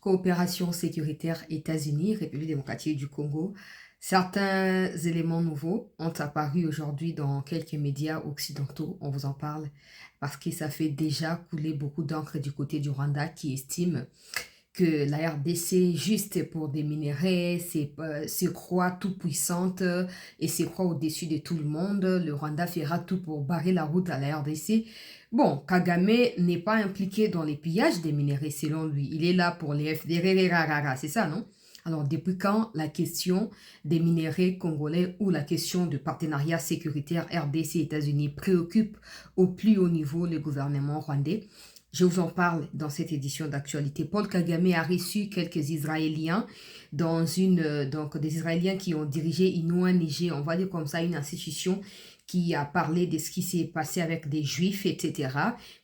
Coopération sécuritaire États-Unis, République démocratique du Congo. Certains éléments nouveaux ont apparu aujourd'hui dans quelques médias occidentaux. On vous en parle parce que ça fait déjà couler beaucoup d'encre du côté du Rwanda qui estime que la RDC, juste pour des minéraux, se croit tout puissante et se croit au-dessus de tout le monde. Le Rwanda fera tout pour barrer la route à la RDC. Bon, Kagame n'est pas impliqué dans les pillages des minéraux selon lui. Il est là pour les FDR, c'est ça, non? Alors, depuis quand la question des minéraux congolais ou la question de partenariat sécuritaire RDC-États-Unis préoccupe au plus haut niveau le gouvernement rwandais? Je vous en parle dans cette édition d'actualité. Paul Kagame a reçu quelques Israéliens donc des Israéliens qui ont dirigé une ONG, on va dire comme ça, une institution qui a parlé de ce qui s'est passé avec des Juifs, etc.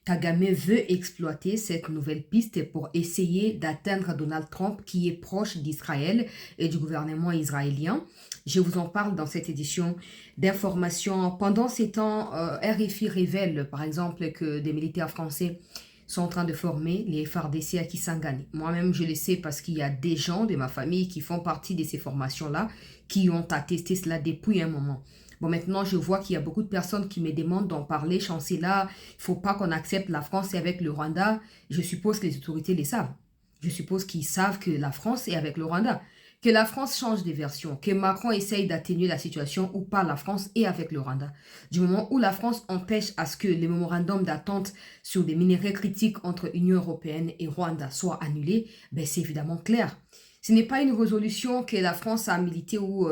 Kagame veut exploiter cette nouvelle piste pour essayer d'atteindre Donald Trump qui est proche d'Israël et du gouvernement israélien. Je vous en parle dans cette édition d'information. Pendant ces temps, RFI révèle par exemple que des militaires français sont en train de former les FARDC à Kisangani. Moi-même, je le sais parce qu'il y a des gens de ma famille qui font partie de ces formations-là, qui ont attesté cela depuis un moment. Bon, maintenant, je vois qu'il y a beaucoup de personnes qui me demandent d'en parler. Chancela, il ne faut pas qu'on accepte la France et avec le Rwanda. Je suppose que les autorités le savent. Je suppose qu'ils savent que la France est avec le Rwanda. Que la France change de version, que Macron essaye d'atténuer la situation ou pas, la France est avec le Rwanda. Du moment où la France empêche à ce que les mémorandums d'attente sur des minéraux critiques entre Union européenne et Rwanda soient annulés, ben c'est évidemment clair. Ce n'est pas une résolution que la France a milité ou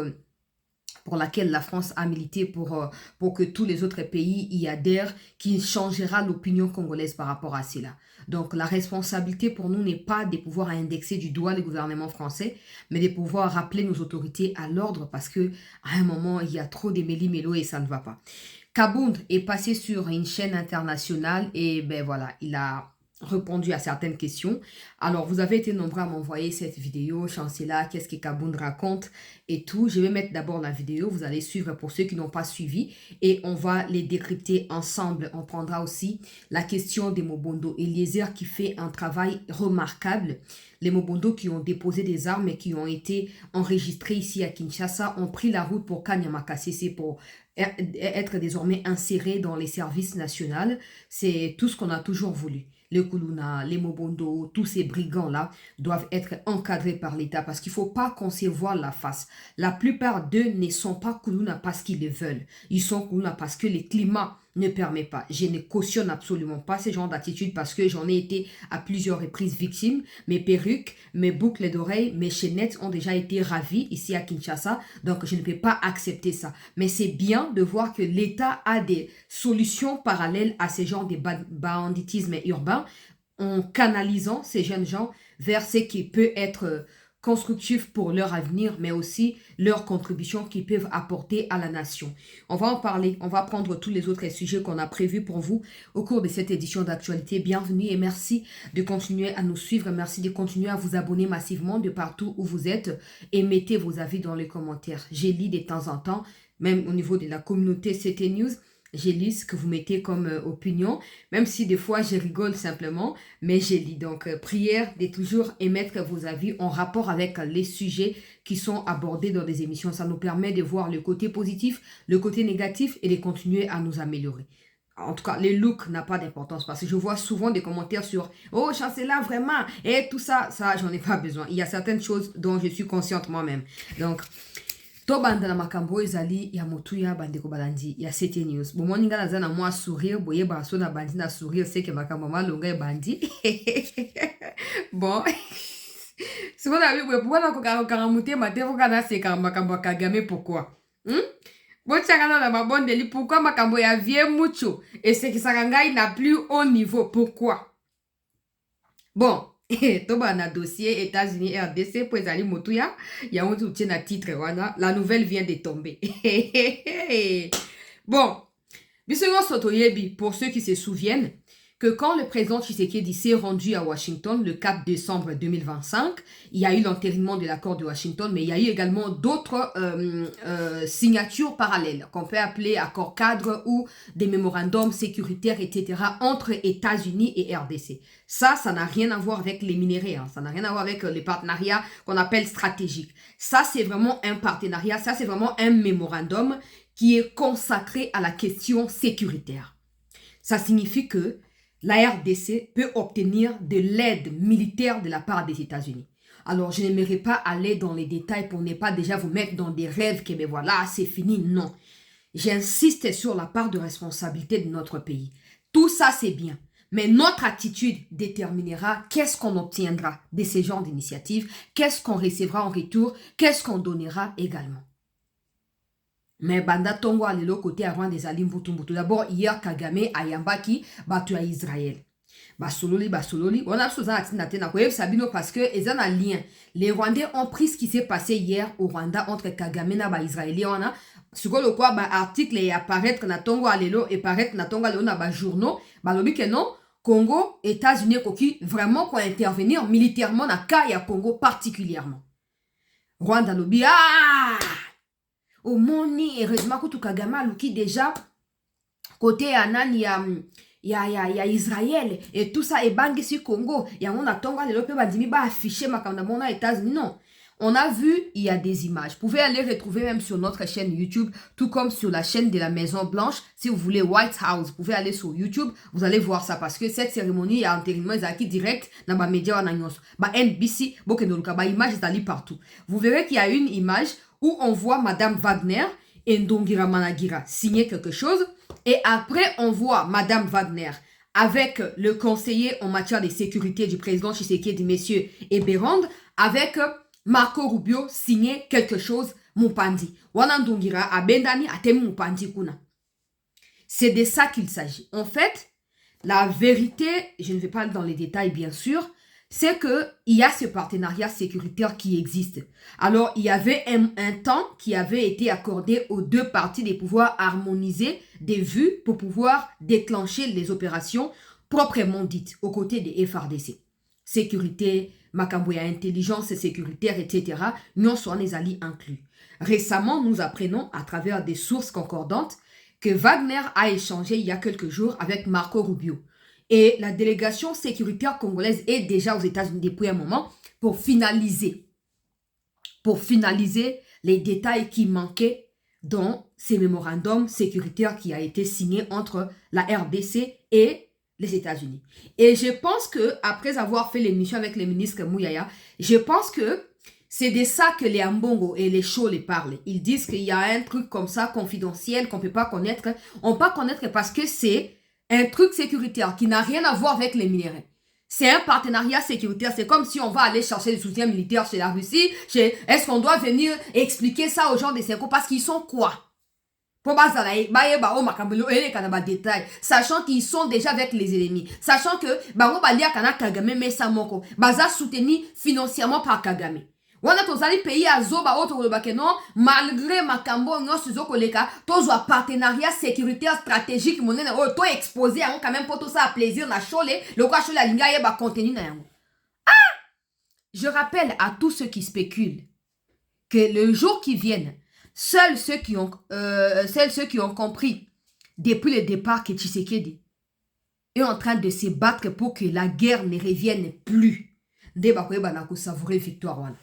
pour laquelle la France a milité pour que tous les autres pays y adhèrent, qui changera l'opinion congolaise par rapport à cela. Donc la responsabilité pour nous n'est pas de pouvoir indexer du doigt le gouvernement français, mais de pouvoir rappeler nos autorités à l'ordre parce que à un moment, il y a trop de méli-mélo et ça ne va pas. Kabound est passé sur une chaîne internationale et ben voilà, il a répondu à certaines questions. Alors, vous avez été nombreux à m'envoyer cette vidéo, Chancela, qu'est-ce que Kabound raconte et tout. Je vais mettre d'abord la vidéo, vous allez suivre pour ceux qui n'ont pas suivi et on va les décrypter ensemble. On prendra aussi la question des Mobondo. Eliezer qui fait un travail remarquable. Les Mobondo qui ont déposé des armes et qui ont été enregistrés ici à Kinshasa ont pris la route pour Kanyamakasese pour être désormais insérés dans les services nationaux. C'est tout ce qu'on a toujours voulu. Les Kuluna, les Mobondo, tous ces brigands-là doivent être encadrés par l'État parce qu'il ne faut pas qu'on se voie la face. La plupart d'eux ne sont pas Kuluna parce qu'ils le veulent. Ils sont Kuluna parce que le climat ne permet pas. Je ne cautionne absolument pas ce genre d'attitude parce que j'en ai été à plusieurs reprises victime. Mes perruques, mes boucles d'oreilles, mes chaînettes ont déjà été ravies ici à Kinshasa. Donc, je ne peux pas accepter ça. Mais c'est bien de voir que l'État a des solutions parallèles à ce genre de banditisme urbain en canalisant ces jeunes gens vers ce qui peut être constructif pour leur avenir, mais aussi leur contribution qu'ils peuvent apporter à la nation. On va en parler, on va prendre tous les autres sujets qu'on a prévus pour vous au cours de cette édition d'actualité. Bienvenue et merci de continuer à nous suivre, merci de continuer à vous abonner massivement de partout où vous êtes et mettez vos avis dans les commentaires. J'ai lu de temps en temps, même au niveau de la communauté CT News, j'ai lu ce que vous mettez comme opinion, même si des fois je rigole simplement, mais j'ai lu. Donc, prière de toujours émettre vos avis en rapport avec les sujets qui sont abordés dans les émissions. Ça nous permet de voir le côté positif, le côté négatif et de continuer à nous améliorer. En tout cas, les looks n'a pas d'importance parce que je vois souvent des commentaires sur « Oh, Chancela, vraiment !» et tout ça, j'en ai pas besoin. Il y a certaines choses dont je suis consciente moi-même. Donc, to banda na makambo ezali ya motuya bandeko balandi ya CT News. Bomoni nga naza na mwa sourire, boye baso na bandi na sourire, c'est que makambo malonga bandi. Bon. Souvent la vie, pourquoi na kokara mutema te foka na seka makambo Kagame pourquoi? Bon chakana na babondeli pourquoi makambo ya vie mucho et c'est que Sarangai n'a plus haut niveau pourquoi? Bon. Toba na dossier États-Unis RDC pour ezali motuya ya on tient na titre wana la nouvelle vient de tomber. Bon, bisengo sotoyebi pour ceux qui se souviennent que quand le président Tshisekedi s'est rendu à Washington le 4 décembre 2025, il y a eu l'entérinement de l'accord de Washington, mais il y a eu également d'autres signatures parallèles qu'on peut appeler accords cadres ou des mémorandums sécuritaires, etc. entre États-Unis et RDC. Ça n'a rien à voir avec les minéraux, hein. Ça n'a rien à voir avec les partenariats qu'on appelle stratégiques. Ça, c'est vraiment un partenariat, ça, c'est vraiment un mémorandum qui est consacré à la question sécuritaire. Ça signifie que la RDC peut obtenir de l'aide militaire de la part des États-Unis. Alors, je n'aimerais pas aller dans les détails pour ne pas déjà vous mettre dans des rêves que, mais voilà, c'est fini. Non. J'insiste sur la part de responsabilité de notre pays. Tout ça, c'est bien. Mais notre attitude déterminera qu'est-ce qu'on obtiendra de ces genres d'initiatives, qu'est-ce qu'on recevra en retour, qu'est-ce qu'on donnera également. Mais banda tongo alelo côté avant des alim butumbutu. D'abord, hier, Kagame ayambaki batu à Israël. Basololi, on a besoin d'attendre na Sabino parce que ils ont un lien. Les Rwandais ont pris ce qui s'est passé hier au Rwanda entre Kagame et Israéliens. Ce que le quoi, article et apparaître na tongo alelo et paraître na tongo alelo na journaux. Lobi que non, Congo, États-Unis, qui vraiment pour intervenir militairement na Kaya Congo particulièrement. Rwanda lobi au moni heureusement que tout Kagame qui déjà côté anan il y a Israël et tout ça et bang sur Congo il y a on attend les lopé bandimi ba afficher makanda mona États-Unis. Non, on a vu, il y a des images. Vous pouvez aller retrouver même sur notre chaîne YouTube, tout comme sur la chaîne de la Maison Blanche. Si vous voulez White House, vous pouvez aller sur YouTube, vous allez voir ça parce que cette cérémonie, il y a entérinement qui direct dans les médias en annonce. NBC, image est partout. Vous verrez qu'il y a une image où on voit Madame Wagner et Ndongira Managira signer quelque chose. Et après, on voit Madame Wagner avec le conseiller en matière de sécurité du président Tshisekedi, Monsieur Eberand, avec Marco Rubio signer quelque chose, Mupandi. Wanandongira abendani atemu Mupandi kuna. C'est de ça qu'il s'agit. En fait, la vérité, je ne vais pas aller dans les détails bien sûr, c'est qu'il y a ce partenariat sécuritaire qui existe. Alors, il y avait un temps qui avait été accordé aux deux parties de pouvoir harmoniser des vues pour pouvoir déclencher les opérations proprement dites aux côtés des FRDC. Sécurité, Makamboya intelligence sécuritaire, etc. Nous sommes les alliés inclus. Récemment, nous apprenons à travers des sources concordantes que Wagner a échangé il y a quelques jours avec Marco Rubio. Et la délégation sécuritaire congolaise est déjà aux États-Unis depuis un moment pour finaliser les détails qui manquaient dans ces mémorandums sécuritaires qui a été signé entre la RDC et les États-Unis. Et je pense que après avoir fait l'émission avec le ministre Mouyaya, je pense que c'est de ça que les Ambongo et les Chauds les parlent. Ils disent qu'il y a un truc comme ça confidentiel qu'on ne peut pas connaître. On ne peut pas connaître parce que c'est un truc sécuritaire qui n'a rien à voir avec les minéraux. C'est un partenariat sécuritaire. C'est comme si on va aller chercher le soutien militaire chez la Russie. Est-ce qu'on doit venir expliquer ça aux gens des Cinco? Parce qu'ils sont quoi? Sachant qu'ils sont déjà avec les ennemis. Sachant que Baza soutenu financièrement par Kagame. Wana tozali pays azoba autre kolobake non malgré makambo nyonso zokoleka tozwa partenariat sécuritaire stratégique monene o to exposé yango quand même pour tout ça à plaisir na chole le quoi chole alinga yeba contenu na yango. Je rappelle à tous ceux qui spéculent que le jour qui viennent, seuls ceux qui ont compris depuis le départ que Tshisekedi est en train de se battre pour que la guerre ne revienne plus. Nde bakoyeba na ko savourer victoire wana.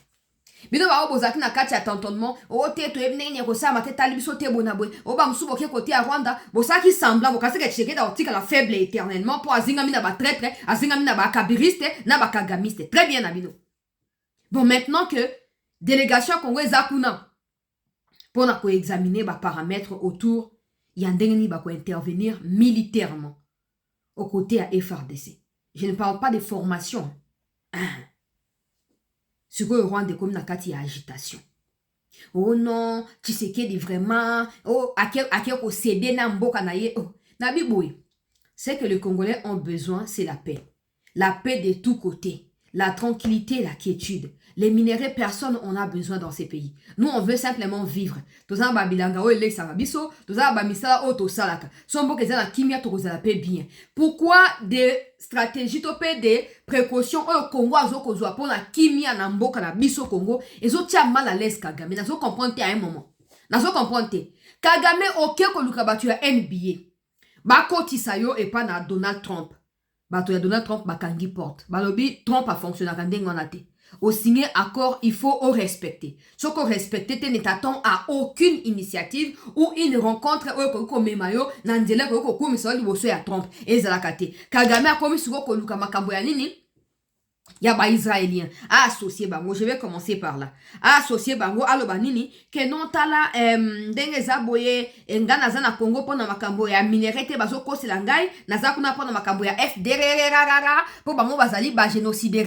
Bino ba obozaki na kati ya tontonnement o te to ebne ne ko sa mate talibiso te bonabwe o ba musubo ke côté à Rwanda bosaki semblant bokasi ke Tshisekedi otika la faible éternellement pour azingami na ba traître azingami na ba kabiriste na ba kagamiste. Très bien Abino. Bon, maintenant que délégation congolaise akuna pour na ko examiner ba paramètres autour ya ndengeni ba ko intervenir militairement aux côtés à FRDC. Je ne parle pas de formation. Ce que le Rwanda est comme na kati ya agitation. Oh non, Tshisekedi vraiment, oh, ake ko céder na mboka na ye. Oh, nabiboui. Ce que les Congolais ont besoin, c'est la paix. La paix de tous côtés. la tranquillité, la quiétude. Les minéraux, personne en a besoin dans ces pays. Nous, on veut simplement vivre. Toza babilanga o ele savabiso, toza bamisala o tosalaka. Sombo keza na kimia tokozala pe bien. Pourquoi des stratégies topé des précautions au Congo azo kozwa pour la kimia na mboka na biso Congo, ezo tia mal à l'aise Kagame. Nazo comprendre à un moment. Nazo comprendre. Kagame oke koluka batu ya NBA. Bakoti sayo et pas na Donald Trump. Bato ya Donald Trump bakangi porte. Balobi Trump a fonctionné à ndengonate. Au signer accord, il faut au respecter. Ce qu'on respecte, tu t'attends à aucune initiative ou une rencontre comme Memayo, Nandela, comme ça, il à Trump. Et Zalakate. Kagame a commis sur le Luka Makambo Yanini. Il y a des Israéliens à associer bango. Je vais commencer par là. À associer bango à l'obanini que non tala dengeza boye ngana zana Congo pona makambo ya minerete bazo kosi langai naza kuna pona makambo ya FDRRRRR pour bango bazali ba génocide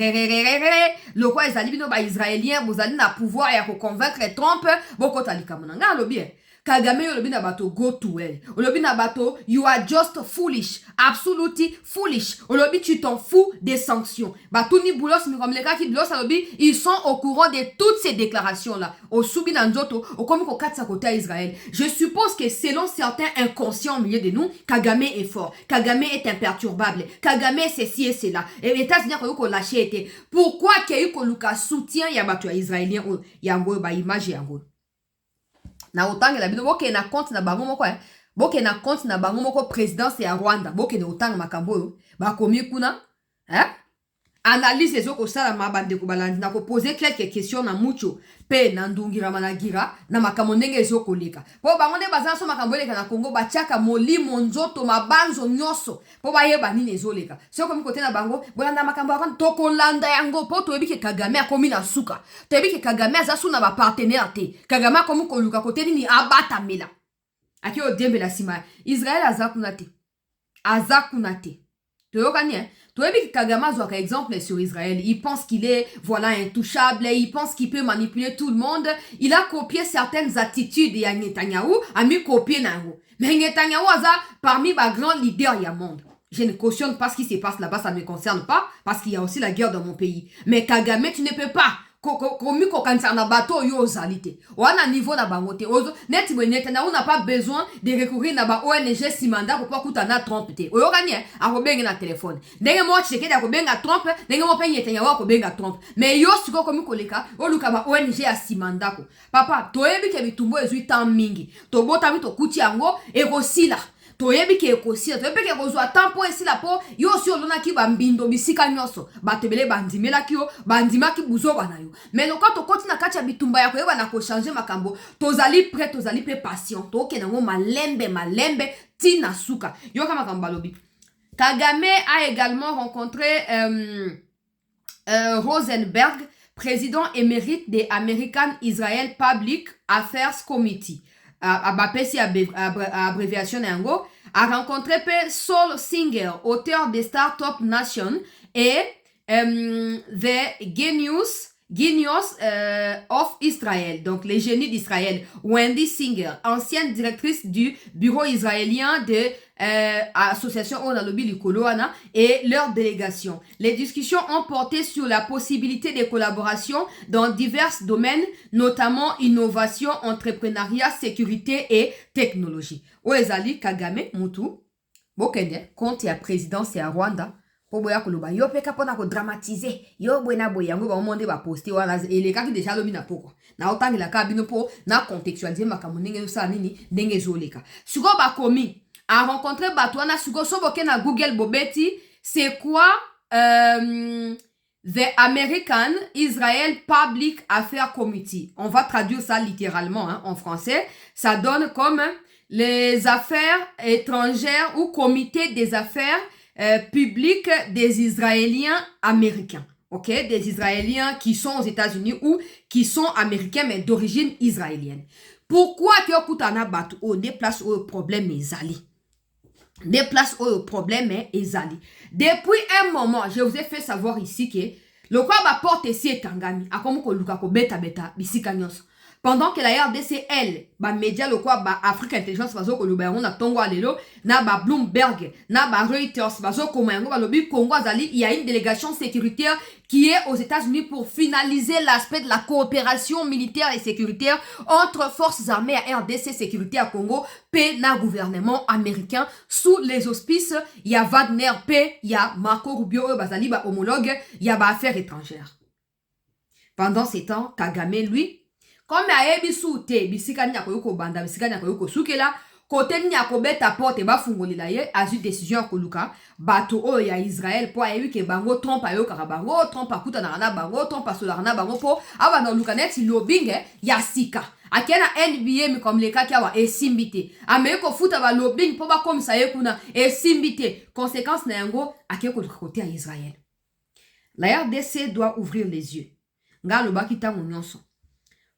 le quoi ezali bino ba israélien bozali na pouvoir ya ko convaincre Trump boko talika monanga lobi Kagame olobi na bato go to hell. Olobi na bato you are just foolish, absolutely foolish. Olobi tu t'en fous des sanctions. Bato ni boulos mi comme les gars qui boulos olobi ils sont au courant de toutes ces déclarations là. Au soubi nanzoto, au comme ko katsa côté à Israël. Je suppose que selon certains inconscients au milieu de nous, Kagame est fort. Kagame est imperturbable. Kagame c'est ci et c'est là. Et les États-Unis ko lâché été. Pourquoi qu'il y a eu ko luka soutien ya bato israélien yango ba image yango. Na otanga la bino boke na compte na bango moko boke na compte na bango moko présidence ya Rwanda boke na otanga makambo ba komi kuna analyse les oko sala mabande ko balandi na ko poser quelques questions na mucho pe na ndungira managira na makambo ndenge ezoko leka po bango nde bazana so makambo leka na Congo batiaka molimo nzoto mabanzo nyoso po bayeba nini ezoleka so komi kote na bango bolanda makambo ya to kolanda yango po to ebike Kagame akomi na suka to ebike Kagame azasu na ba partenaire te Kagame akomi koluka kote nini abata mela aki o dembe la sima Israël azakunate to yokani Toyebi Kagame a un exemple sur Israël. Il pense qu'il est voilà intouchable. Il pense qu'il peut manipuler tout le monde. Il a copié certaines attitudes de Netanyahu. A mis copier Nahu. Mais Netanyahu a parmi les grands leaders du monde. Je ne cautionne pas ce qui se passe là-bas. Ça ne me concerne pas. Parce qu'il y a aussi la guerre dans mon pays. Mais Kagame, tu ne peux pas. Komi kokansa na bateau yo ozalite. Wana niveau na bangote. Net Netanyahu n'a pas besoin de recourir na ba ONG simanda pour pas kutana Trump te. Oyo gani akobenga na téléphone. Ndenge mo cheke da kobenga Trump, ndenge mo pe Netanyahu akobenga Trump. Mais yo siko komi koleka, oluka ba ONG ya simanda ko. Papa, toyebi ke bitumbo ezui tan mingi. To bota mi to kuti yango e kosila. Toyebi ke ekosila, toyebi ke kozwa tampo esila po yo si olona ki bambindo bisika nyoso batebele bandimela ki yo bandima ki buzo bana yo mais loko to koti na kati ya bitumba ya koyeba na ko changer makambo tozali prêt tozali pe patient to ke nango malembe tina suka yo kama kambalobi Kagame a également rencontré Rosenberg, président émérite des American Israel Public Affairs Committee. Abapesi abréviation yango a rencontré Saul Singer, auteur de Startup Nation et The Genius of Israel, donc les génies d'Israël. Wendy Singer, ancienne directrice du bureau israélien de Association Onalobi Likoloana et leur délégation. Les discussions ont porté sur la possibilité de collaboration dans divers domaines, notamment innovation, entrepreneuriat, sécurité et technologie. Oezali Kagame Mutu, Bokende, compte ya présidence ya Rwanda. Po boya koloba yo peka pona ko dramatiser yo bwena boya ngo ba monde ba poster wala eleka ki déjà lobi na poko na otangi la ka bino po na contextualiser makambo ndenge yo sa nini ndenge zoleka suko ba komi a rencontré batwana suko soboke na Google bobeti c'est quoi The American Israel Public Affairs Committee. On va traduire ça littéralement en français. Ça donne comme les affaires étrangères ou comité des affaires public des Israéliens américains, ok, des Israéliens qui sont aux États-Unis ou qui sont américains mais d'origine israélienne. Pourquoi tu as kutana batu au des places où le problème est zali, des places où le problème est zali. Depuis un moment, je vous ai fait savoir ici que le quoi va porter ici est tangami, a comme ko luka ko beta bisika nyos. Pendant que la RDC, elle, bah, média, le quoi, bah, Afrique Intelligence, bazo, ko on a tongo alelo, na ba Bloomberg, na ba Reuters, bazo, komango, ba lobi, Congo, Azali, il y a une délégation sécuritaire qui est aux États-Unis pour finaliser l'aspect de la coopération militaire et sécuritaire entre forces armées à RDC, sécurité à Congo, P, na gouvernement américain, sous les auspices, il y a Wagner, P, il y a Marco Rubio, Bazali, ba homologue, il y a ba affaires étrangères. Pendant ces temps, Kagame, lui, comme ayebi soute bisika nyako yoko banda bisika nyako yoko sukela kote nyako beta porte ba fungolila ye azu décision koluka bato o ya Israël po ayebi ke bango Trump ayo karabango Trump akuta na bango Trump asola na bango po aba na lukanet lobinge ya sika akena NBA mi comme les kaka wa esimbite ameko futa ba lobing po ba comme ça ye kuna esimbite conséquence na yango akeko côté à Israël. La RDC doit ouvrir les yeux ngalo bakita nyonso.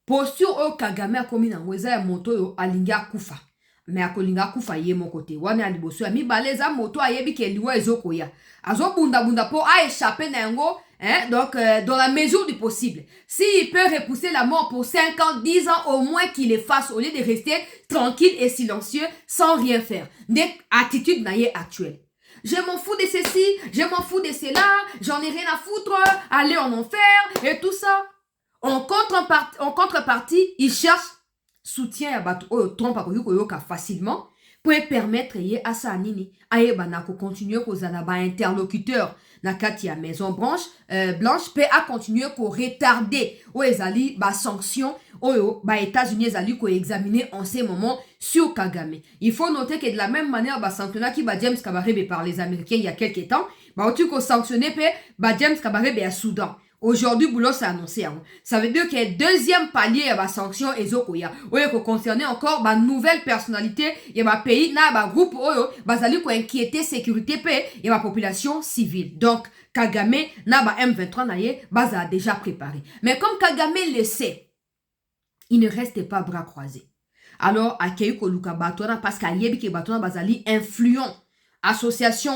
Posture o Kagame a komi na ngweza ya moto yo alinga kufa. Me akolinga kufa ye mokote. Wane aliboso ya mibaleza moto ayebi ke liwa ezoko ya. Azo bunda po a échappé na yango. Donc, dans la mesure du possible. S'il peut repousser la mort pour 5 ans, 10 ans, au moins qu'il les fasse au lieu de rester tranquille et silencieux sans rien faire. Des attitudes naïe actuelles. Je m'en fous de ceci, je m'en fous de cela, j'en ai rien à foutre, aller en enfer et tout ça. En contrepartie, il cherche soutien à Bato Trump facilement pour permettre à sa nini à continuer aux interlocuteurs na kati ya Maison Blanche peut à continuer à retarder aux ezali ba sanctions aux États-Unis ezali ko examiner en ces moments sur Kagame. Il faut noter que de la même manière ba sanctionna qui ba James Kabarebe par les Américains il y a quelques temps, ba tu ko sanctionner ba James Kabarebe à Soudan. Aujourd'hui, Boulos s'est annoncé. Ça veut dire que le deuxième palier, il y a des sanctions et zokoya. Il faut concerner encore ma nouvelle personnalité. Il y a un pays, un groupe, il faut inquiéter sécurité, il y a la population civile. Donc, Kagame, na M23, a déjà préparé. Mais comme Kagame le sait, il ne reste pas bras croisés. Alors, à Keiko Luka Batona, parce qu'à Yebi Batona, bazali influent. Association,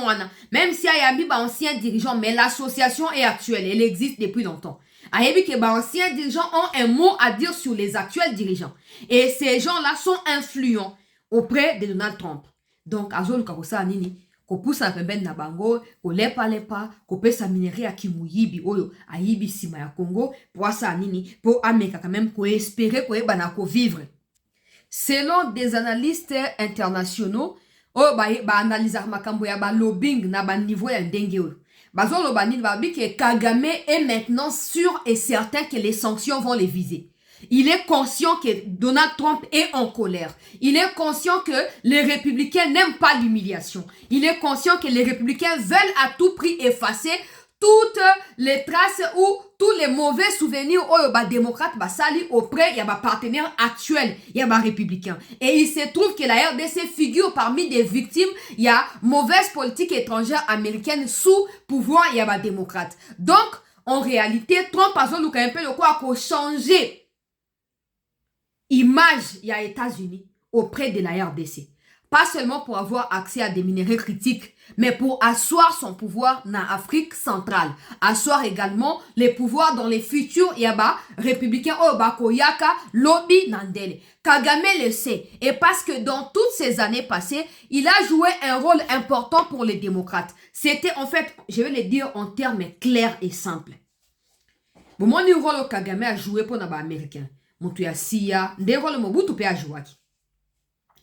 même si Ayabi ba ancien dirigeant, mais l'association est actuelle, elle existe depuis longtemps. Ayabi que ba anciens dirigeants ont un mot à dire sur les actuels dirigeants. Et ces gens-là sont influents auprès de Donald Trump. Donc, Azol Kakosa Nini, ko pousse un peu na bango, ko lepa, ko pesa minerai à Kimuyibi, oyo, Ayibi Sima ya Congo, pour ça Nini, pour Ameka quand même, ko espérer ko banako vivre. Selon des analystes internationaux, analyse makambo ya lobbying na niveau ya ndenge oyo. Bazo lobani babi que Kagame est maintenant sûr et certain que les sanctions vont les viser. Il est conscient que Donald Trump est en colère. Il est conscient que les républicains n'aiment pas l'humiliation. Il est conscient que les républicains veulent à tout prix effacer toutes les traces ou tous les mauvais souvenirs aux démocrates sali auprès il y a des partenaires actuels, il y a des républicains. Et il se trouve que la RDC figure parmi des victimes, il y a mauvaise politique étrangère américaine sous pouvoir, il y a des démocrates. Donc, en réalité, Trump a un peu le quoi pour changer image il y a États-Unis auprès de la RDC. Pas seulement pour avoir accès à des minéraux critiques, mais pour asseoir son pouvoir dans l'Afrique centrale. Asseoir également les pouvoirs dans les futurs Yaba républicains Koyaka, Lobby Nandele. Kagame le sait. Et parce que dans toutes ces années passées, il a joué un rôle important pour les démocrates. C'était en fait, je vais le dire en termes clairs et simples. Bon, mon rôle Kagame a joué pour les Américains. Moutuya Siya, des rôles Mobutu peut a joué.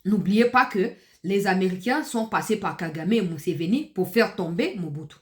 N'oubliez pas que les Américains sont passés par Kagame et Museveni pour faire tomber Mobutu.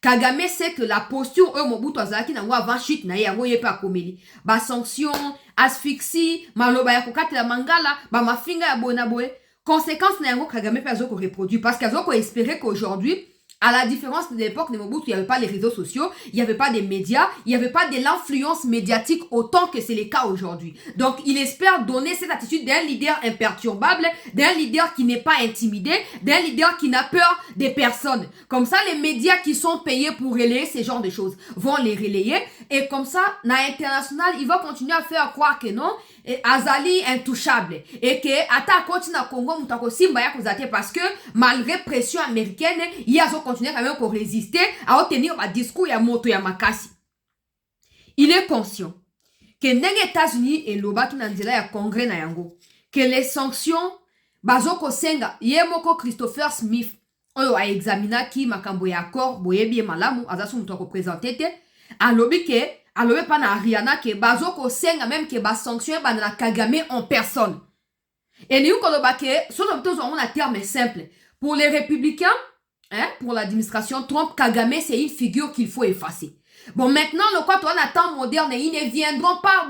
Kagame sait que la posture Mobutu azalaki na avant chute na yango yepa komeli. Ba sanction, asphyxie, maloba ya kokate la mangala, ba mafinga ya bonaboe. Conséquence na yango Kagame peut azoko reproduire parce qu'azoko espérer qu'aujourd'hui à la différence de l'époque de Mobutu, il n'y avait pas les réseaux sociaux, il n'y avait pas des médias, il n'y avait pas de l'influence médiatique autant que c'est le cas aujourd'hui. Donc, il espère donner cette attitude d'un leader imperturbable, d'un leader qui n'est pas intimidé, d'un leader qui n'a peur des personnes. Comme ça, les médias qui sont payés pour relayer ces genres de choses vont les relayer. Et comme ça, dans l'international, il va continuer à faire croire que non, et Azali intouchable et que ata continue à Congo mutako simba ya kozate parce que malgré pression américaine il y a continuer quand même pour résister à obtenir un discours ya moto ya makasi. Il est conscient que les États-Unis et l'Oba qui n'ont ya congrès na yango, que les sanctions, bazoko senga, yemoko Christopher Smith, oyo a examina ki makambo ya accord, boyebi malamu, azasu muto représenter te, alobi pa na Ariana ke bazoko senga même ke ba sanction ba na Kagame en personne. Et nous koloba ke, on a un terme simple. Pour les républicains, hein, pour l'administration Trump, Kagame c'est une figure qu'il faut effacer. Bon, maintenant, le quoi, toi, en temps moderne, ils ne viendront pas,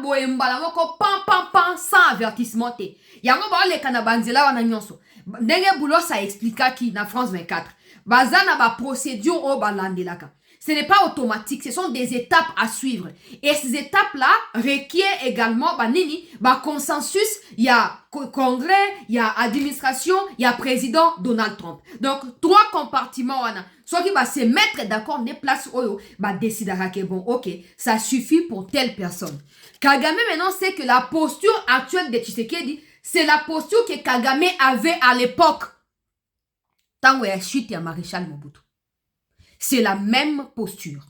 pam, sans avertissement. Yango ba les kanabanzela wana nyonso. Ndenge bulo ça expliqua qui na France 24. Bazana ba procédure au balandelaka. Ce n'est pas automatique, ce sont des étapes à suivre. Et ces étapes-là requièrent également consensus. Il y a congrès, il y a administration, il y a président Donald Trump. Donc, 3 compartiments. Soit qui va se mettre d'accord, des places où décidera que bon, ok, ça suffit pour telle personne. Kagame maintenant sait que la posture actuelle de Tshisekedi, c'est la posture que Kagame avait à l'époque. Tant où il y a chute, il y a Maréchal Mobutu. C'est la même posture.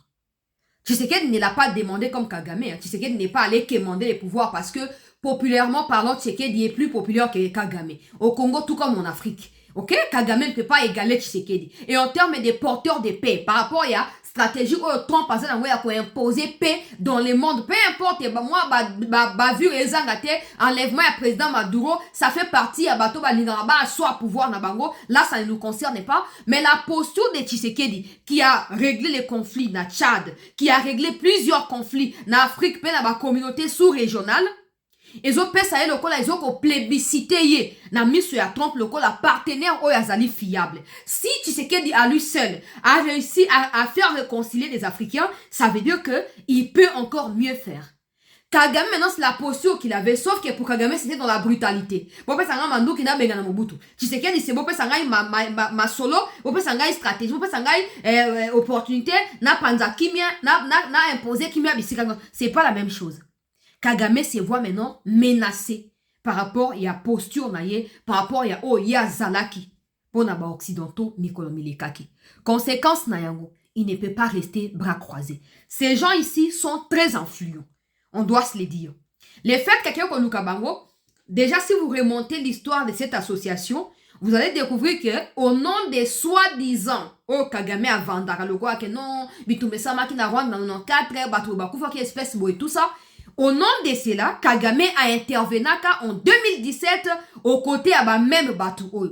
Tshisekedi ne l'a pas demandé comme Kagame. Tshisekedi n'est pas allé quémander les pouvoirs parce que, populairement parlant, Tshisekedi est plus populaire que Kagame. Au Congo, tout comme en Afrique. Ok? Kagame ne peut pas égaler Tshisekedi. Et en termes de porteurs de paix, par rapport à stratégie où Trump a imposer paix dans le monde, peu importe, moi, vu les enlèvement à président Maduro, ça fait partie à bateau soit pouvoir na bango, là ça ne nous concerne pas, mais la posture de Tshisekedi qui a réglé les conflits na Tchad, qui a réglé plusieurs conflits na Afrique, dans la communauté sous-régionale, ils ont fait ça, ils ont plébiscité na miso ya Trump la partenaire oyazali fiable. Si Tshisekedi à lui seul a réussi à faire réconcilier les Africains, ça veut dire que il peut encore mieux faire. Kagame maintenant c'est la posture qu'il avait, sauf que pour Kagame c'était dans la brutalité. Bopé sanga mandu ki na benga na Mobutu. Tshisekedi c'est bopé sanga ma solo, bopé sanga stratégie, bopé sanga opportunité na panza kimia na imposer kimia bisika. C'est pas la même chose. Kagame se voit maintenant menacé par rapport à la posture naie, par rapport à Zalaki. Pour les occidentaux, Mikolo Milekaki. Conséquence nayango, il ne peut pas rester bras croisés. Ces gens ici sont très influents. On doit se le dire. Le fait que quelqu'un comme Lukabango, déjà si vous remontez l'histoire de cette association, vous allez découvrir que au nom des soi-disant, oh Kagame a vendara le quoi que non, Bitumesama qui n'a Rwanda dans 4 bateaux bakufa qui espèce et tout ça. Au nom de cela, Kagame a intervenu en 2017 aux côtés de même bateau.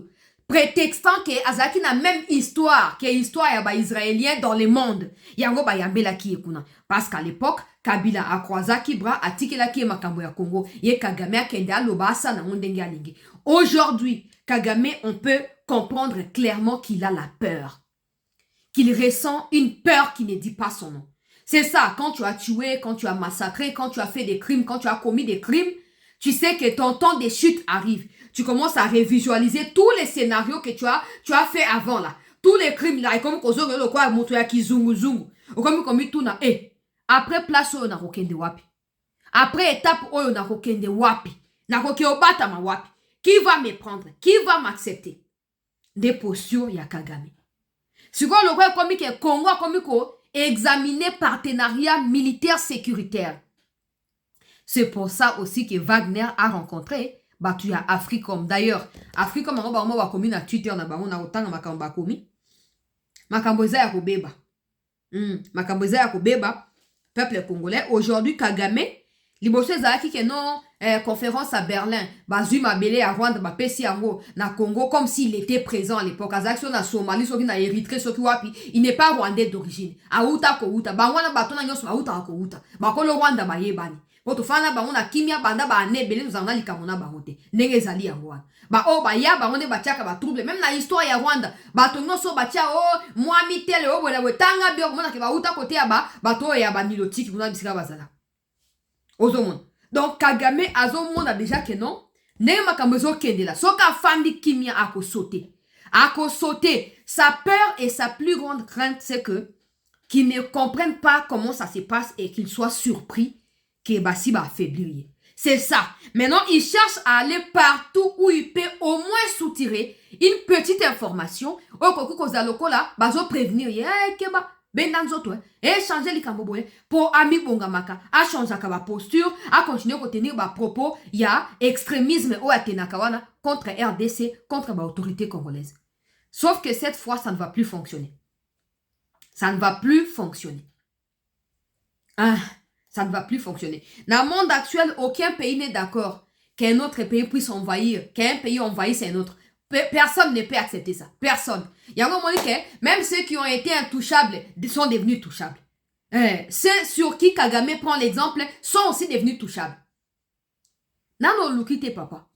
Prétextant que Azaki n'a même histoire que l'histoire des Israéliens dans le monde. Yango ba yambela ki ekuna. Parce qu'à l'époque, Kabila a croisé Kibra a tikela ki makambo ya Congo. Ye Kagame a kende aloba sa na mondenge alingi. Aujourd'hui, Kagame, on peut comprendre clairement qu'il a la peur. Qu'il ressent une peur qui ne dit pas son nom. C'est ça, quand tu as tué, quand tu as massacré, quand tu as fait des crimes, quand tu as commis des crimes, tu sais que ton temps de chute arrive. Tu commences à révisualiser tous les scénarios que tu as fait avant là. Tous les crimes là, et comme après place oyo na kokende wapi. Après étape oyo na kokende wapi. Na koki obata ma wapi. Qui va me prendre? Qui va m'accepter? Des postures ya Kagame. Si quoi le roi comme que Congo comme ko examiner partenariat militaire sécuritaire. C'est pour ça aussi que Wagner a rencontré Batuya Africom. D'ailleurs, Africom a commis na Twitter na bango na otanga makambo bakomi. Makambo za ya kobeba. Makambo za ya kobeba peuple congolais. Aujourd'hui Kagame liboso ezalaki ke non conférence à Berlin, bazui mabele à Rwanda, ba pesi yango na Congo comme s'il était présent à l'époque. Azaki na Somalie, soki na Érythrée, soki wapi, il n'est pas rwandais d'origine. Auta ko uta, bangwana batona nyoso auta ko uta. Bakolo Rwanda ba yebani. Poto fana bango na kimia banda ba nebele nzanga likamona bangote. Ndenge ezali yango wana. Ba o ba ya bango ne batiaka ba trouble même na histoire ya Rwanda. Bato nyoso batia moi mitele o bola wetanga bio mona ke ba uta kote ya bato ya ba nilotiki kuna bisika bazala. Ozomon. Donc Kagame azomon a déjà que non. Ne makamezo kende la. Soka fandi kimia ako sauter. Ako sauter. Sa peur et sa plus grande crainte c'est que qu'ils ne comprennent pas comment ça se passe et qu'ils soient surpris que Bassi va affaiblir. C'est ça. Maintenant, il cherche à aller partout où il peut au moins soutirer une petite information. Au koku kozaloko là, bazo prévenir. Keba. bendanzoto et changer likambo boye pour ami bongamaka a changer ka posture a continuer à tenir ba propos il y a extrémisme ou atenakawana contre RDC contre ba autorité congolaise. Sauf que cette fois ça ne va plus fonctionner. Ça ne va plus fonctionner. Ah, ça ne va plus fonctionner. Dans le monde actuel, aucun pays n'est d'accord qu'un autre pays puisse envahir, qu'un pays envahisse un autre. Personne ne peut accepter ça. Personne. Il y a un moment que même ceux qui ont été intouchables sont devenus touchables. Ceux sur qui Kagame prend l'exemple sont aussi devenus touchables. Nano lukite papa.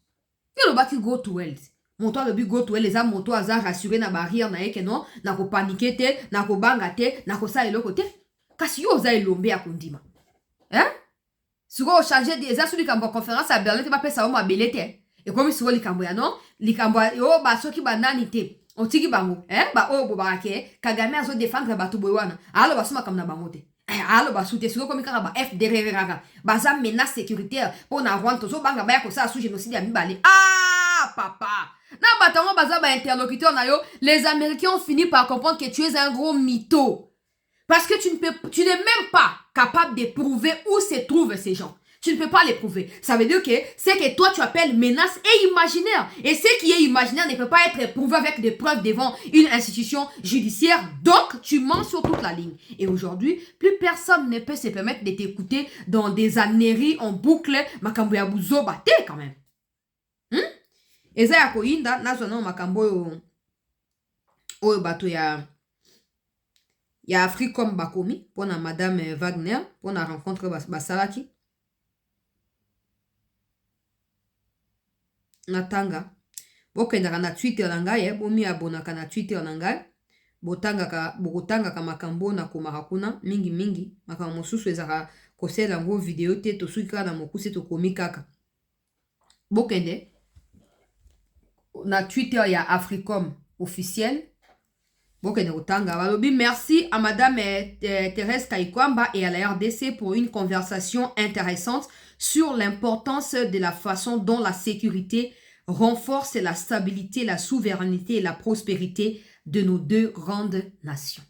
Il y a qui go to hell. Monto le but go to hell, les âmes monto aza rassuré na barrière na eke non, na ko paniquer te, na ko banga te, na ko sa elo côté. Kasi yo za elombe akundima. Hein? Si vous changez des asous de conférence à Berlin, tu vas passer à ma belete. Et comme si vous les camboya non, les camboya, oh, bah, ceux qui bananité, on tigi bango, hein, bah, oh, bobarake, Kagame a zo défendre batu boywana. Alors, bah, suma comme na bangote. Alors, bah, soute, sur comme il F derrière, bah, ça menace sécuritaire, pour na rwanda, zo banga, bah, ça, sous génocide, à mi balé. Ah, papa! Na batango, bah, ça, bah, interlocuteur, na yo, les Américains ont fini par comprendre que tu es un gros mytho. Parce que tu n'es même pas capable de prouver où se trouvent ces gens. Tu ne peux pas les prouver. Ça veut dire que c'est que toi tu appelles menace et imaginaire. Et ce qui est imaginaire ne peut pas être prouvé avec des preuves devant une institution judiciaire. Donc tu mens sur toute la ligne. Et aujourd'hui, plus personne ne peut se permettre de t'écouter dans des âneries en boucle. Makambo ya buzo bate quand même. Eza ya koinda nazo na makambo oyo bato ya Africom Bakomi pour na Madame Wagner pour na rencontre basalaki natanga bokendaka na Twitter na ngai bomi abonaka na Twitter na ngai bokotangaka makambo na komaka kuna mingi makambo mosusu ezaka kosela yango video te tosuki kaka na mokuse tokomi kaka bokende na Twitter ya Africom officiel. Merci à Madame Thérèse Kaikwamba et à la RDC pour une conversation intéressante sur l'importance de la façon dont la sécurité renforce la stabilité, la souveraineté et la prospérité de nos deux grandes nations.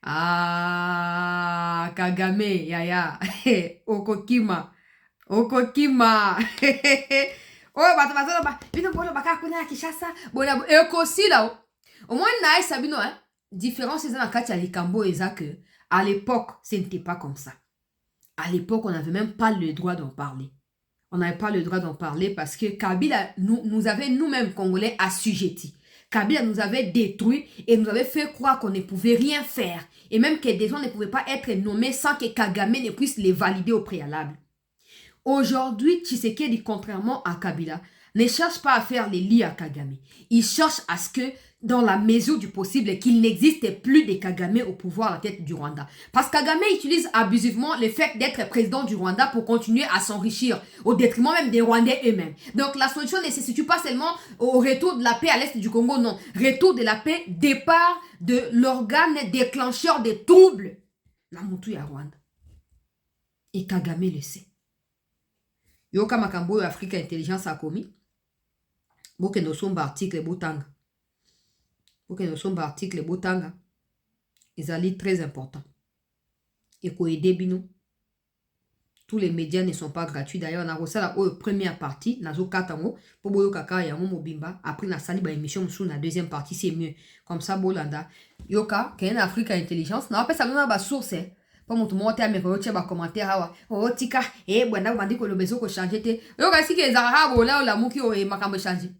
Ah, Kagame, yaya, Okokima. Oh, bato bazala ba bino bolo baka kuna Kinshasa bona ekosi là au moins na sabino hein différence c'est dans kati ya likambo eza que à l'époque ce n'était pas comme ça. À l'époque on n'avait même pas le droit d'en parler. On n'avait pas le droit d'en parler parce que Kabila nous avait nous-mêmes Congolais assujettis. Kabila nous avait détruits et nous avait fait croire qu'on ne pouvait rien faire et même que des gens ne pouvaient pas être nommés sans que Kagame ne puisse les valider au préalable. Aujourd'hui, Tshisekedi, contrairement à Kabila, ne cherche pas à faire les lits à Kagame. Il cherche à ce que, dans la mesure du possible, qu'il n'existe plus de Kagame au pouvoir à la tête du Rwanda. Parce que Kagame utilise abusivement le fait d'être président du Rwanda pour continuer à s'enrichir, au détriment même des Rwandais eux-mêmes. Donc la solution ne se situe pas seulement au retour de la paix à l'est du Congo, non. Retour de la paix, départ de l'organe déclencheur des troubles. Namutu ya Rwanda. Et Kagame le sait. Yoka makambo ya Africa Intelligence a commis. Boke no somba article botanga. Ils allaient très important. Et ko aider bino. Tous les médias ne sont pas gratuits. D'ailleurs, on a reçu la première partie, nazo katango, pour boyo kaka ya mobimba. Après, na sali ba émission sous la deuxième partie, c'est mieux. Comme ça, bolanda. Yoka, ken Africa Intelligence, na pas ça na ba source. Pour mon monde à mes commentaires hawa oh tika bwana bandi ko lobezo ko changer te yo ka siki ezara bola la muki o makambo changer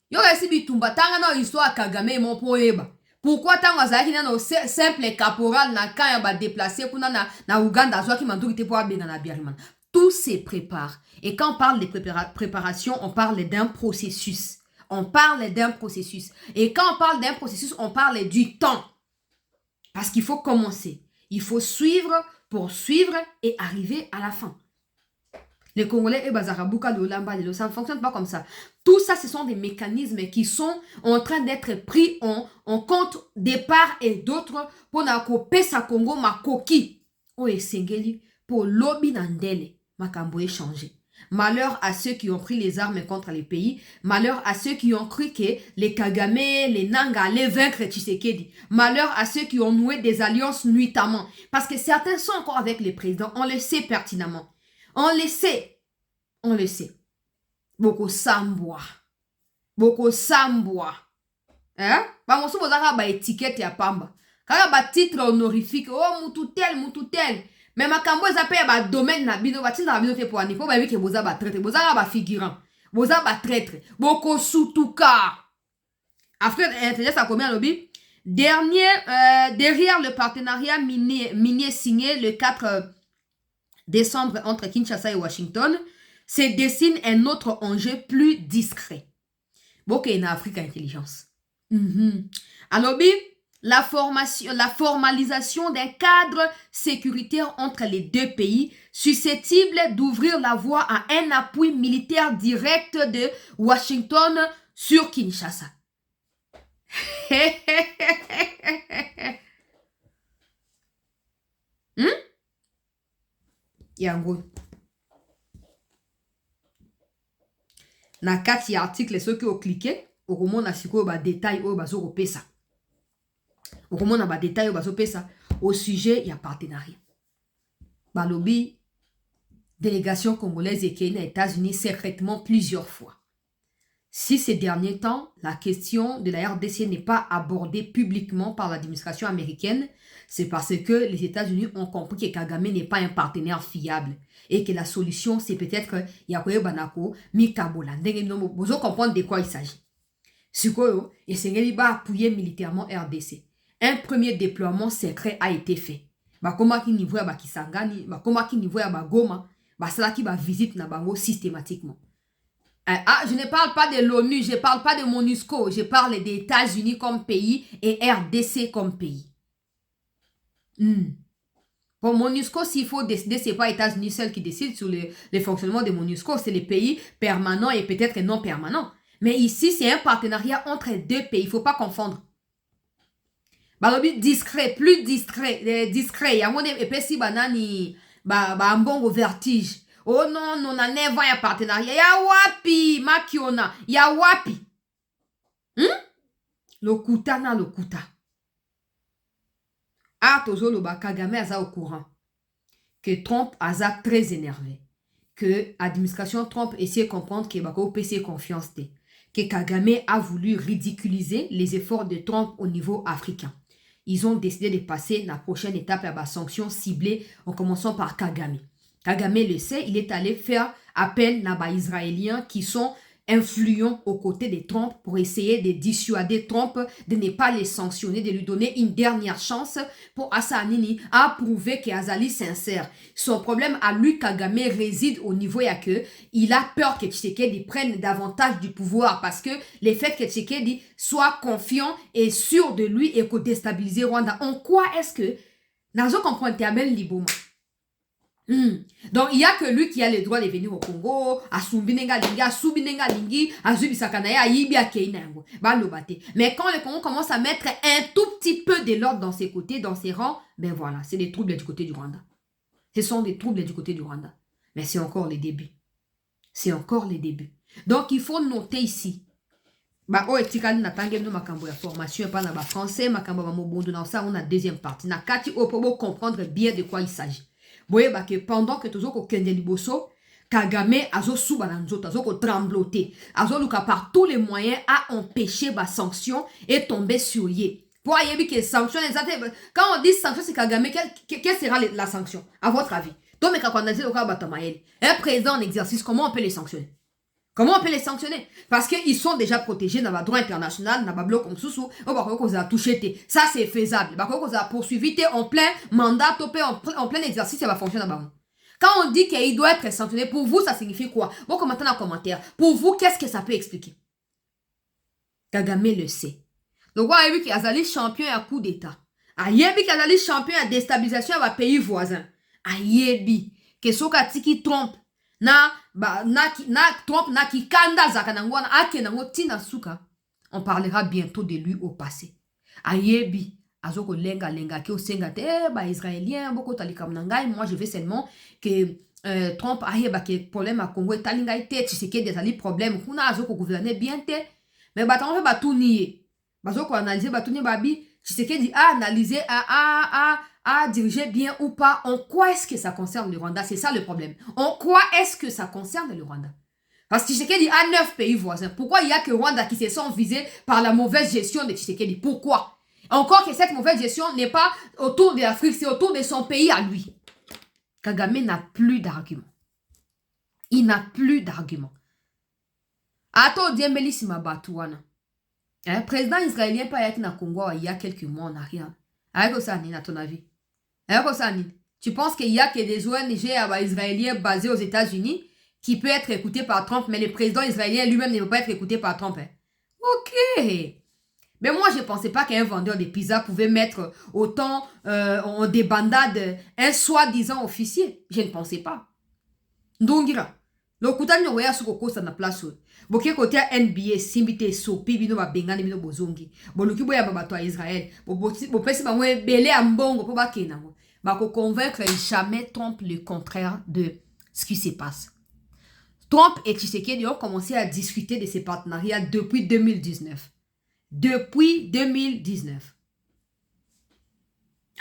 yo ka si bitumba tanga na histoire Kagame mon poeba pourquoi tanga zaki na no simple caporal na kan ba déplacer kuna na Uganda zo ki manduki te pour abenga na biariman. Tout se prépare et quand on parle de préparation on parle d'un processus. Et quand on parle d'un processus on parle du temps parce qu'il faut commencer. Il faut suivre, poursuivre et arriver à la fin. Les Congolais et Bazarabuka de Olamba, ça ne fonctionne pas comme ça. Tout ça, ce sont des mécanismes qui sont en train d'être pris en compte de part et d'autre pour nakope sa Congo makoki. O esengeli pour lobby nandele makambo échanger. Malheur à ceux qui ont pris les armes contre les pays. Malheur à ceux qui ont cru que les Kagame, les Nanga allaient vaincre Tshisekedi. Malheur à ceux qui ont noué des alliances nuitamment. Parce que certains sont encore avec les présidents. On le sait pertinemment. On le sait. On le sait. Boko Samboa. Boko Samboa. Hein? Bamosu bozaka ba étiquette ya pamba. Kaka ba titre honorifique. Oh, mutu tel. Mais makambo ezapé ba domaine na bino ba tinda bino te pour ani. Faut ba que boza ba traître. Boza ba figurant. Boza ba traître. Boko Sutuka. Après, intelligence à combien lobby? Derrière le partenariat minier signé le 4 décembre entre Kinshasa et Washington, se dessine un autre enjeu plus discret. Boko en Afrique intelligence. Alors, la formalisation d'un cadre sécuritaire entre les deux pays susceptible d'ouvrir la voie à un appui militaire direct de Washington sur Kinshasa. Yango. Na kati ya article ceux qui ont cliqué, au moment na siko ba détail au bazo pesa. Au moment na ba détail au bazo pesa au sujet il y a partenariat. Balobi délégation congolaise et Kenya États-Unis secrètement plusieurs fois. Si ces derniers temps, la question de la RDC n'est pas abordée publiquement par l'administration américaine, c'est parce que les États-Unis ont compris que Kagame n'est pas un partenaire fiable et que la solution, c'est peut-être Yakoye Banako, Mikabola. Vous comprenez de quoi il s'agit. Sikoyo, et Sengeli va appuyer militairement RDC. Un premier déploiement secret a été fait. Bakoma ki niveau ya Bakisangani, bakoma ki niveau ya Bagoma, basala ki ba visite na bango systématiquement. Je ne parle pas de l'ONU, je ne parle pas de MONUSCO, je parle des États-Unis comme pays et RDC comme pays. Pour MONUSCO, s'il faut décider, ce n'est pas les États-Unis seuls qui décident sur le fonctionnement de MONUSCO, c'est les pays permanents et peut-être non permanents. Mais ici, c'est un partenariat entre deux pays, il ne faut pas confondre. Balobi discret, plus discret, discret. Il y a un épaissi banani, un bon vertige. Oh non, non, on a un partenariat. Ya wapi, makiona. Ya wapi. Lokuta na lokuta. Ah, tozo lo Kagame aza au courant. Que Trump aza très énervé. Que l'administration Trump essaie de comprendre que bako PC confiance. Que Kagame a voulu ridiculiser les efforts de Trump au niveau africain. Ils ont décidé de passer la prochaine étape à la sanction ciblée en commençant par Kagame. Kagame le sait, il est allé faire appel à des Israéliens qui sont influents aux côtés de Trump pour essayer de dissuader Trump de ne pas les sanctionner, de lui donner une dernière chance pour Assanini à prouver qu'Azali est sincère. Son problème à lui, Kagame, réside au niveau que il a peur que Tshisekedi prenne davantage du pouvoir parce que le fait que Tshisekedi soit confiant et sûr de lui et que déstabiliser Rwanda. En quoi est-ce que Nazo comprend Abel Liboma? Donc il n'y a que lui qui a le droit de venir au Congo, à Sumbinenga Lingi, à Subinenga Lingi, à Zubisakanaya, à Yibia Keinango. Mais quand le Congo commence à mettre un tout petit peu de l'ordre dans ses côtés, dans ses rangs, ben voilà, c'est des troubles du côté du Rwanda. Ce sont des troubles du côté du Rwanda. Mais c'est encore les débuts. C'est encore les débuts. Donc il faut noter ici. Oh, etikali na tangue no makambo ya formation pas na ba français, makambo ba mobondo na ça on a deuxième partie. Na kati pour comprendre bien de quoi il s'agit. Boye ba que pendant que tozo ko kende liboso, Kagame azo suba na nzoto, azo ko trembloter, azo luka par tous les moyens à empêcher ba sanction et tomber sur yé. Pour ayebi que sanction quand on dit sanction c'est Kagame, quelle sera la sanction à votre avis? Donc mais quand on a dit un président en exercice, comment on peut les sanctionner? Comment on peut les sanctionner? Parce qu'ils sont déjà protégés dans le droit international, dans le bloc comme sous, on a touché. Ça, c'est faisable. On a poursuivi en plein mandat, en plein exercice, ça va fonctionner. Quand on dit qu'il doit être sanctionné, pour vous, ça signifie quoi? Bon, commentez dans les commentaires. Pour vous, qu'est-ce que ça peut expliquer? Kagame le sait. Donc, on a vu qu'il y a des champions à coup d'État. Il y a des champions à déstabilisation à pays voisins. Il y a que ce qui trompe. On parlera bientôt de lui au passé. Ayebi azoko lenga ki osenga te israélien boko talikam nangai. Moi je veux seulement que Trump a eu problème à Congo, talinga été, tu sais qu'il y a des problèmes, qu'on a ko gouverner bien té, mais baton fait tout nier. Bazo ko analyser batou ni babi, tu sais qu'il dit à analyser, à diriger bien ou pas. En quoi est-ce que ça concerne le Rwanda? C'est ça le problème. En quoi est-ce que ça concerne le Rwanda? Parce que Tshisekedi dit à 9 pays voisins. Pourquoi il y a que Rwanda qui se sont visés par la mauvaise gestion de Tshisekedi? Pourquoi? Encore que cette mauvaise gestion n'est pas autour de l'Afrique, c'est autour de son pays à lui. Kagame n'a plus d'argument. Il n'a plus d'argument. Ato Diembeli Simabatouana. Un président israélien pas été dans le Congo il y a quelques mois en arrière. Avec ça, à ton avis? Avec ça, tu penses qu'il y a que des ONG israéliens basés aux États-Unis qui peut être écouté par Trump, mais le président israélien lui-même ne peut pas être écouté par Trump. Hein? Ok. Mais moi, je ne pensais pas qu'un vendeur de pizza pouvait mettre autant en débandade un soi-disant officier. Je ne pensais pas. Donc, le kutani no ya suko ça na place. Boké côté NBA, simbite so, bino ba bengani bino bozongi. Boluki boya babato à Israël. Bo pesi ba mwe belé a mbongo po ba kena. Ba ko convaincre jamais Trump le contraire de ce qui se passe. Trump et Tshisekedi ont commencé à discuter de ces partenariats depuis 2019. Depuis 2019.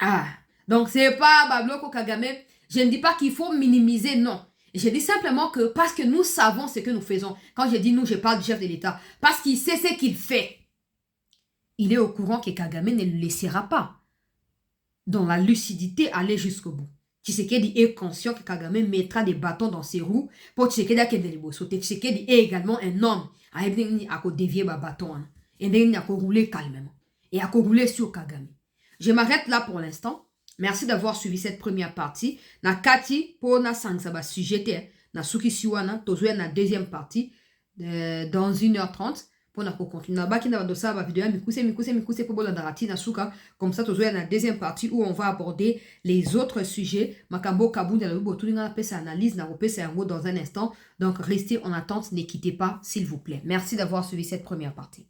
Ah, donc c'est pas Babloko Kagame. Je ne dis pas qu'il faut minimiser, non. Je dis simplement que parce que nous savons ce que nous faisons. Quand je dis nous, je parle du chef de l'État. Parce qu'il sait ce qu'il fait. Il est au courant que Kagame ne le laissera pas dans la lucidité aller jusqu'au bout. Tshisekedi est conscient que Kagame mettra des bâtons dans ses roues pour Tshisekedi à Kendelibo. Tshisekedi est également un homme à dévier les bâtons et à rouler calmement et à rouler sur Kagame. Je m'arrête là pour l'instant. Merci d'avoir suivi cette première partie. Na kati pour na sangsaba sujet na suki siwana tozwe na deuxième partie dans 1h30 pour na continuer. Na baki na dosa ba vidéo mikuse pour bolandarati na suka comme ça tozwe na deuxième partie où on va aborder les autres sujets. Makambo kabunda na botu na pesa analyse na repesa yango dans un instant. Donc restez en attente, ne quittez pas s'il vous plaît. Merci d'avoir suivi cette première partie.